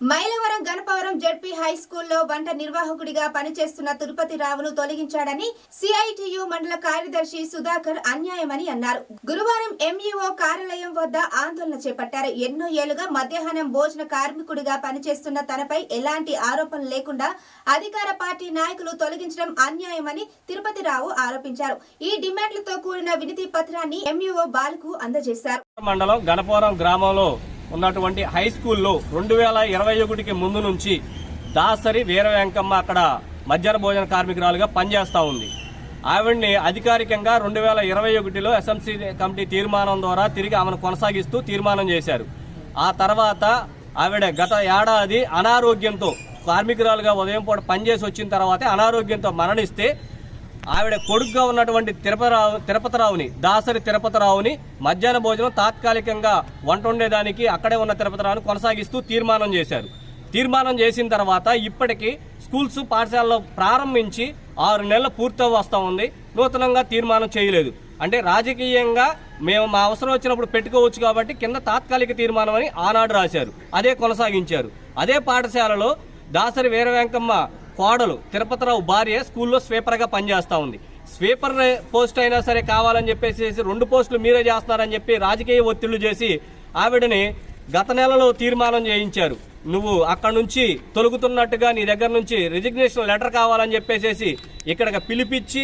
Mylavaram Ganapavaram ZP high స్కూల్లో వంట నిర్వాహకుడిగా పనిచేస్తున్న తిరుపతి రావును తొలగించాడని సిఐటియు మండల కార్యదర్శి సుధాకర్ అన్యాయమని అన్నారు. గురువారం ఎంఈఓ కార్యాలయం వద్ద ఆందోళన చేపట్టారు. ఎన్నో ఏళ్లుగా మధ్యాహ్నం భోజన కార్మికుడిగా పనిచేస్తున్న తనపై ఎలాంటి ఆరోపణలు లేకుండా అధికార పార్టీ నాయకులు తొలగించడం అన్యాయమని తిరుపతి రావు ఆరోపించారు. ఈ డిమాండ్లతో కూడిన వినతి పత్రాన్ని ఎంఈఓ బాలుకు అందజేశారు. మండలం గణపవరం గ్రామంలో ఉన్నటువంటి హై స్కూల్లో 2021కి ముందు నుంచి దాసరి వీర వెంకమ్మ అక్కడ మధ్యాహ్న భోజన కార్మికురాలుగా పనిచేస్తూ ఉంది. ఆవిడ్ని అధికారికంగా 2021లో ఎస్ఎంసీ కమిటీ తీర్మానం ద్వారా తిరిగి ఆమెను కొనసాగిస్తూ తీర్మానం చేశారు. ఆ తర్వాత ఆవిడ గత ఏడాది అనారోగ్యంతో కార్మికురాలుగా ఉదయం పూట పనిచేసి వచ్చిన తర్వాతే అనారోగ్యంతో మరణిస్తే ఆవిడ కొడుకుగా ఉన్నటువంటి తిరుపతిరావుని దాసరి తిరుపతిరావుని మధ్యాహ్న భోజనం తాత్కాలికంగా వంట ఉండేదానికి అక్కడే ఉన్న తిరుపతిరావుని కొనసాగిస్తూ తీర్మానం చేశారు. తీర్మానం చేసిన తర్వాత ఇప్పటికీ స్కూల్స్ పాఠశాలలో ప్రారంభించి 6 నెలలు పూర్తి వస్తూ ఉంది. నూతనంగా తీర్మానం చేయలేదు. అంటే రాజకీయంగా మేము మా అవసరం వచ్చినప్పుడు పెట్టుకోవచ్చు కాబట్టి కింద తాత్కాలిక తీర్మానం అని ఆనాడు రాశారు. అదే కొనసాగించారు. అదే పాఠశాలలో దాసరి వీర వెంకమ్మ కోడలు తిరుపతిరావు భార్య స్కూల్లో స్వీపర్గా పనిచేస్తూ ఉంది. స్వీపర్ పోస్ట్ అయినా సరే కావాలని చెప్పేసి 2 పోస్టులు మీరే చేస్తున్నారని చెప్పి రాజకీయ ఒత్తిళ్లు చేసి ఆవిడని గత నెలలో తీర్మానం చేయించారు. నువ్వు అక్కడ నుంచి తొలగుతున్నట్టుగా నీ దగ్గర నుంచి రిజిగ్నేషన్ లెటర్ కావాలని చెప్పేసి ఇక్కడికి పిలిపించి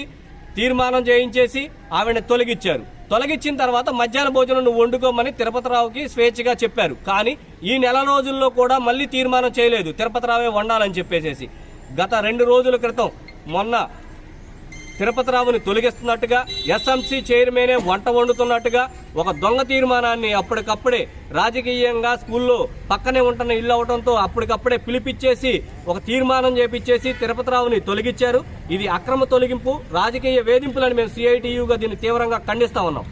తీర్మానం చేయించేసి ఆవిడని తొలగించారు. తొలగించిన తర్వాత మధ్యాహ్న భోజనం నువ్వు వండుకోమని తిరుపతిరావుకి స్వేచ్ఛగా చెప్పారు. కానీ ఈ నెల రోజుల్లో కూడా మళ్ళీ తీర్మానం చేయలేదు, తిరుపతిరావే వండాలని చెప్పేసి. గత 2 రోజుల క్రితం మొన్న తిరుపతిరావుని తొలగిస్తున్నట్టుగా ఎస్ఎంసీ చైర్మనే వంట వండుతున్నట్టుగా ఒక దొంగ తీర్మానాన్ని అప్పటికప్పుడే రాజకీయంగా స్కూల్లో పక్కనే ఉంటున్న ఇల్లు అవడంతో అప్పటికప్పుడే పిలిపించేసి ఒక తీర్మానం చేపించేసి తిరుపతిరావుని తొలగించారు. ఇది అక్రమ తొలగింపు, రాజకీయ వేధింపులని మేము సిఐటియుగా దీన్ని తీవ్రంగా ఖండిస్తా ఉన్నాం.